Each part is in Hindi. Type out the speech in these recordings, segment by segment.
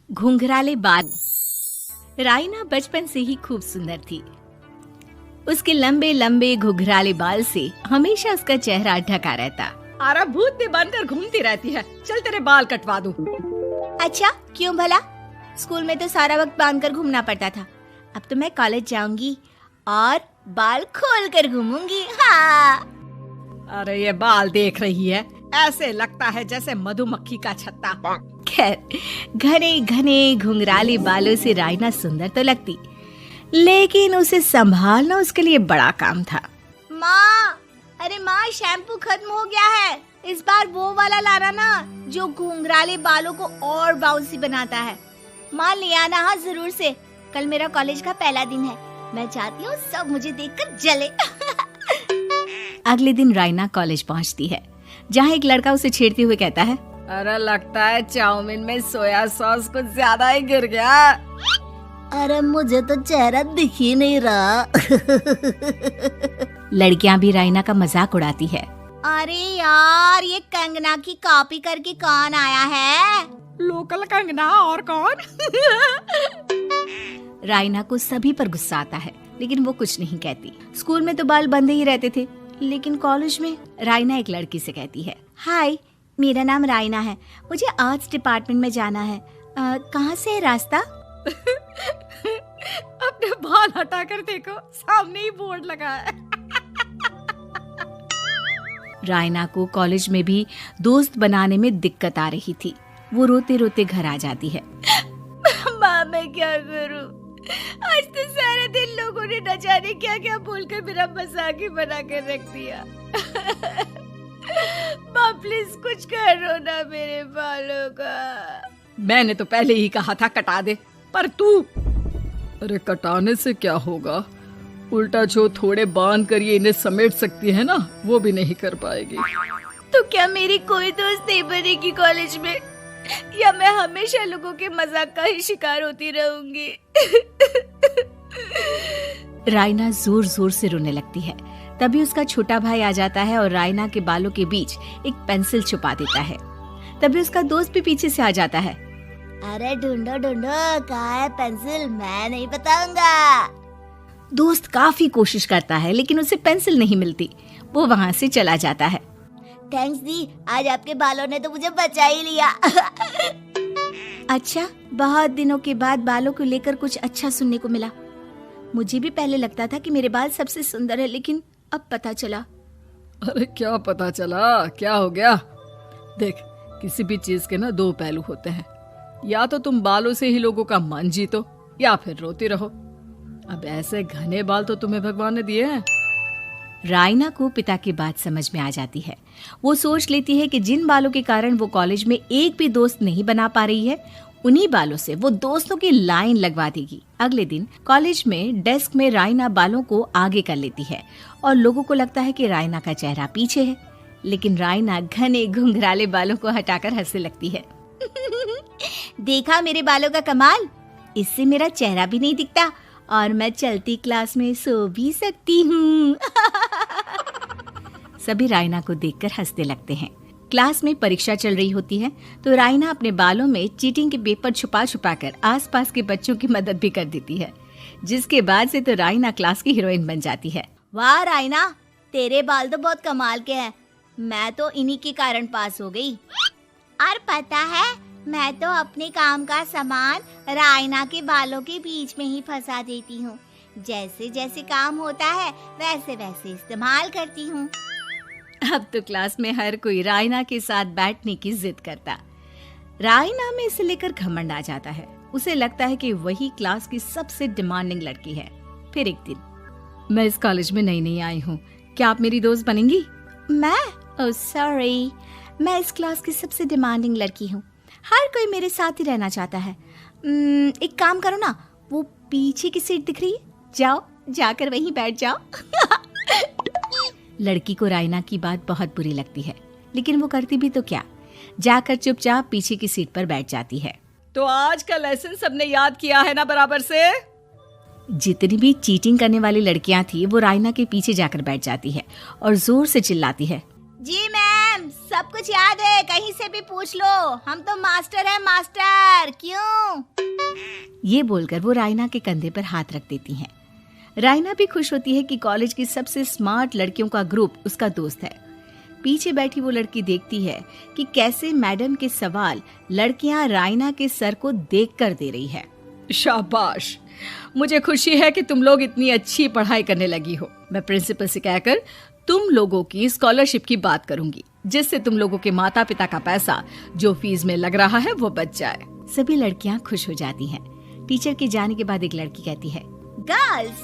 घुंघराले बाल। राइना बचपन से ही खूब सुंदर थी। उसके लंबे लंबे घुंघराले बाल से हमेशा उसका चेहरा ढका रहता। अरे भूतनी बनकर घूमती रहती है, चल तेरे बाल कटवा दूं। अच्छा, क्यों भला? स्कूल में तो सारा वक्त बांधकर घूमना पड़ता था। अब तो मैं कॉलेज जाऊंगी और बाल खोलकर घूमूंगी। हाँ। अरे ये बाल देख रही है, ऐसे लगता है जैसे मधुमक्खी का छत्ता। खैर, घने घने घुंघराले बालों से राइना सुंदर तो लगती, लेकिन उसे संभालना उसके लिए बड़ा काम था। माँ, अरे माँ, शैम्पू खत्म हो गया है। इस बार वो वाला लाना ना, जो घुंघराले बालों को और बाउंसी बनाता है। माँ ले आना, हाँ जरूर से। कल मेरा कॉलेज का पहला दिन है, मैं चाहती हूँ सब मुझे देखकर जले। अगले दिन राइना कॉलेज पहुँचती है, जहाँ एक लड़का उसे छेड़ते हुए कहता है, अरे लगता है चाउमीन में सोया सॉस कुछ ज्यादा ही गिर गया। अरे मुझे तो चेहरा दिख ही नहीं रहा। लड़कियां भी राइना का मजाक उड़ाती है। अरे यार, ये कंगना की कॉपी करके कौन आया है? लोकल कंगना, और कौन? राइना को सभी पर गुस्सा आता है, लेकिन वो कुछ नहीं कहती। स्कूल में तो बाल बंधे ही रहते थे, लेकिन कॉलेज में राइना एक लड़की से कहती है, हाय, मेरा नाम राइना है, मुझे आर्ट्स डिपार्टमेंट में जाना है। कहाँ से है रास्ता? अपने बाल हटाकर देखो, सामने ही बोर्ड लगा है। राइना को कॉलेज में भी दोस्त बनाने में दिक्कत आ रही थी। वो रोते रोते घर आ जाती है। माँ, मैं क्या करूं? आज तो सारा दिन लोगों ने न जाने क्या क्या बोलकर मेरा मजाक ही बना कर रख दिया। माँ प्लीज कुछ करो ना मेरे बालों का। मैंने तो पहले ही कहा था कटा दे, पर तू। अरे कटाने से क्या होगा, उल्टा जो थोड़े बांध कर ये इन्हें समेट सकती है ना, वो भी नहीं कर पाएगी। तो क्या मेरी कोई दोस्त नहीं बनेगी कॉलेज में, या मैं हमेशा लोगों के मजाक का ही शिकार होती रहूंगी? राइना जोर जोर से रोने लगती है। तभी उसका छोटा भाई आ जाता है और राइना के बालों के बीच एक पेंसिल छुपा देता है। तभी उसका दोस्त भी पीछे से आ जाता है। अरे ढूंढो ढूंढो, कहाँ है पेंसिल? मैं नहीं बताऊंगा। दोस्त काफी कोशिश करता है, लेकिन उसे पेंसिल नहीं मिलती। वो वहाँ से चला जाता है। थैंक्स दी, आज आपके बालों ने तो मुझे बचा ही लिया। अच्छा, बहुत दिनों के बाद बालों को लेकर कुछ अच्छा सुनने को मिला। मुझे भी पहले लगता था कि मेरे बाल सबसे सुंदर है, लेकिन अब पता चला। अरे क्या पता चला, क्या हो गया? देख, किसी भी चीज के ना दो पहलू होते हैं। या तो तुम बालों से ही लोगों का मन जीतो, या फिर रोती रहो। अब ऐसे घने बाल तो तुम्हें भगवान ने दिए हैं। राइना को पिता की बात समझ में आ जाती है। वो सोच लेती है कि जिन बालों के कारण वो कॉलेज में एक भी दोस्त नहीं बना पा रही है, उन्हीं बालों से वो दोस्तों की लाइन लगवा देगी। अगले दिन कॉलेज में डेस्क में राइना बालों को आगे कर लेती है और लोगों को लगता है कि राइना का चेहरा पीछे है, लेकिन राइना घने घुंघराले बालों को हटाकर हंसने लगती है। देखा मेरे बालों का कमाल, इससे मेरा चेहरा भी नहीं दिखता और मैं चलती क्लास में सो भी सकती हूँ। सभी राइना को देखकर हंसने लगते हैं। क्लास में परीक्षा चल रही होती है, तो राइना अपने बालों में चीटिंग के पेपर छुपा छुपा कर आसपास के बच्चों की मदद भी कर देती है, जिसके बाद से तो राइना क्लास की हीरोइन बन जाती है। वाह राइना, तेरे बाल तो बहुत कमाल के हैं। मैं तो इन्हीं के कारण पास हो गई। और पता है, मैं तो अपने काम का सामान राइना के बालों के बीच में ही फंसा देती हूँ। जैसे जैसे काम होता है वैसे वैसे इस्तेमाल करती हूँ। अब तो क्लास में हर कोई राइना के साथ बैठने की जिद करता। राइना में इसे लेकर घमंड आ जाता है। उसे लगता है कि वही क्लास की सबसे डिमांडिंग लड़की है। फिर एक दिन, मैं इस कॉलेज में नई नई आई हूँ, क्या आप मेरी दोस्त बनेंगी? मैं? ओह सॉरी, मैं इस क्लास की सबसे डिमांडिंग लड़की हूँ। हर कोई मेरे साथ ही रहना चाहता है। एक काम करो ना, वो पीछे की सीट दिख रही है, जाओ जाकर वहीं बैठ जाओ। लड़की को राइना की बात बहुत बुरी लगती है, लेकिन वो करती भी तो क्या, जाकर चुपचाप पीछे की सीट पर बैठ जाती है। तो आज का लेसन सबने याद किया है ना बराबर से? जितनी भी चीटिंग करने वाली लड़कियां थी, वो राइना के पीछे जाकर बैठ जाती है और जोर से चिल्लाती है, जी मैम, सब कुछ याद है, कहीं से भी पूछ लो, हम तो मास्टर हैं मास्टर। क्यों? ये बोलकर वो रायना के कंधे पर हाथ रख देती हैं। रायना भी खुश होती है कि कॉलेज की सबसे स्मार्ट लड़कियों का ग्रुप उसका दोस्त है। पीछे बैठी वो लड़की देखती है कि कैसे मैडम के सवाल लड़कियां रायना के सर को देखकर दे रही है। शाबाश, मुझे खुशी है कि तुम लोग इतनी अच्छी पढ़ाई करने लगी हो। मैं प्रिंसिपल से कहकर तुम लोगों की स्कॉलरशिप की बात करूंगी, जिससे तुम लोगों के माता पिता का पैसा जो फीस में लग रहा है वो बच जाए। सभी लड़कियां खुश हो जाती हैं। टीचर के जाने के बाद एक लड़की कहती है, गर्ल्स,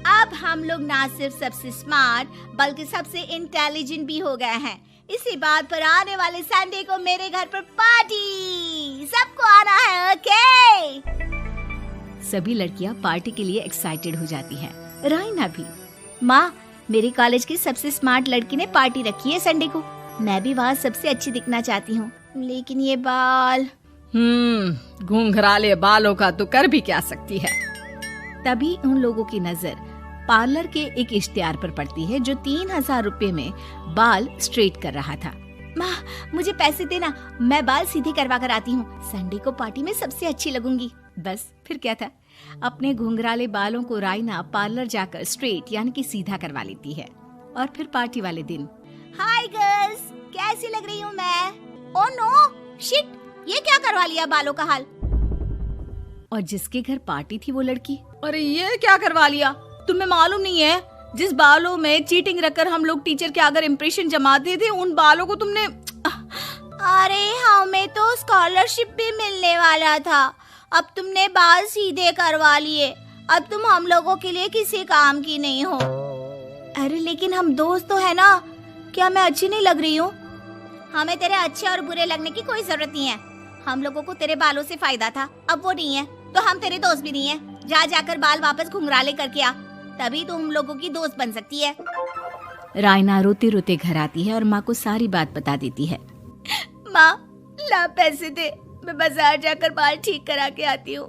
अब हम लोग ना सिर्फ सबसे स्मार्ट बल्कि सबसे इंटेलिजेंट भी हो गए हैं। इसी बात पर आने वाले संडे को मेरे घर पर पार्टी, सबको आना है, ओके? सभी लड़कियां पार्टी के लिए एक्साइटेड हो जाती हैं। रायना भी। माँ, मेरे कॉलेज की सबसे स्मार्ट लड़की ने पार्टी रखी है संडे को। मैं भी वहाँ सबसे अच्छी दिखना चाहती हूँ, लेकिन ये बाल। घुंघराले बालों का तो कर भी क्या सकती है। तभी उन लोगों की नजर पार्लर के एक इश्तिहार पर पड़ती है जो 3000 रुपए में बाल स्ट्रेट कर रहा था। माँ, मुझे पैसे देना, मैं बाल सीधे करवा कर आती हूँ। संडे को पार्टी में सबसे अच्छी लगूंगी। बस फिर क्या था, अपने घुंघराले बालों को रायना पार्लर जाकर स्ट्रेट यानी कि सीधा करवा लेती है। और फिर पार्टी वाले दिन, हाय गर्ल्स, कैसी लग रही हूँ मैं? ओह नो, शिट, ये क्या करवा लिया बालों का हाल? और जिसके घर पार्टी थी वो लड़की, अरे ये क्या करवा लिया? तुम्हें मालूम नहीं है, जिस बालों में चीटिंग रखकर हम लोग टीचर के अगर इम्प्रेशन जमाते थे, उन बालों को तुमने। अरे हमें तो स्कॉलरशिप भी मिलने वाला था, अब तुमने बाल सीधे करवा लिए। अब तुम हम लोगों के लिए किसी काम की नहीं हो। अरे लेकिन हम दोस्त तो है ना, क्या मैं अच्छी नहीं लग रही हूँ? हमें तेरे अच्छे और बुरे लगने की कोई जरूरत नहीं है। हम लोगों को तेरे बालों से फायदा था, अब वो नहीं है तो हम तेरे दोस्त भी नहीं है। जा जाकर बाल वापस घुंघराले करके आ, तभी तो हम लोगों की दोस्त बन सकती है। रायना रोते रोते घर आती है और माँ को सारी बात बता देती है। माँ, ला पैसे दे, मैं बाजार जाकर बाल ठीक करा के आती हूँ।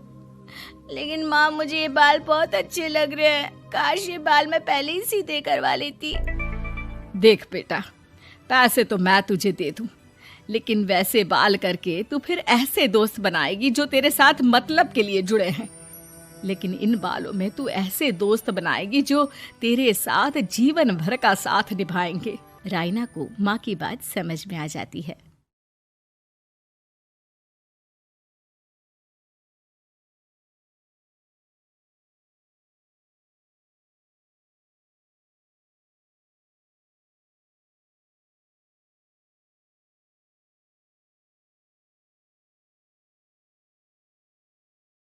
लेकिन माँ, मुझे ये बाल बहुत अच्छे लग रहे हैं, काश ये बाल मैं पहले ही सीधे करवा लेती। देख बेटा, पैसे तो मैं तुझे दे दूं, लेकिन वैसे बाल करके तू फिर ऐसे दोस्त बनाएगी जो तेरे साथ मतलब के लिए जुड़े हैं। लेकिन इन बालों में तू ऐसे दोस्त बनाएगी जो तेरे साथ जीवन भर का साथ निभाएंगे। रायना को माँ की बात समझ में आ जाती है।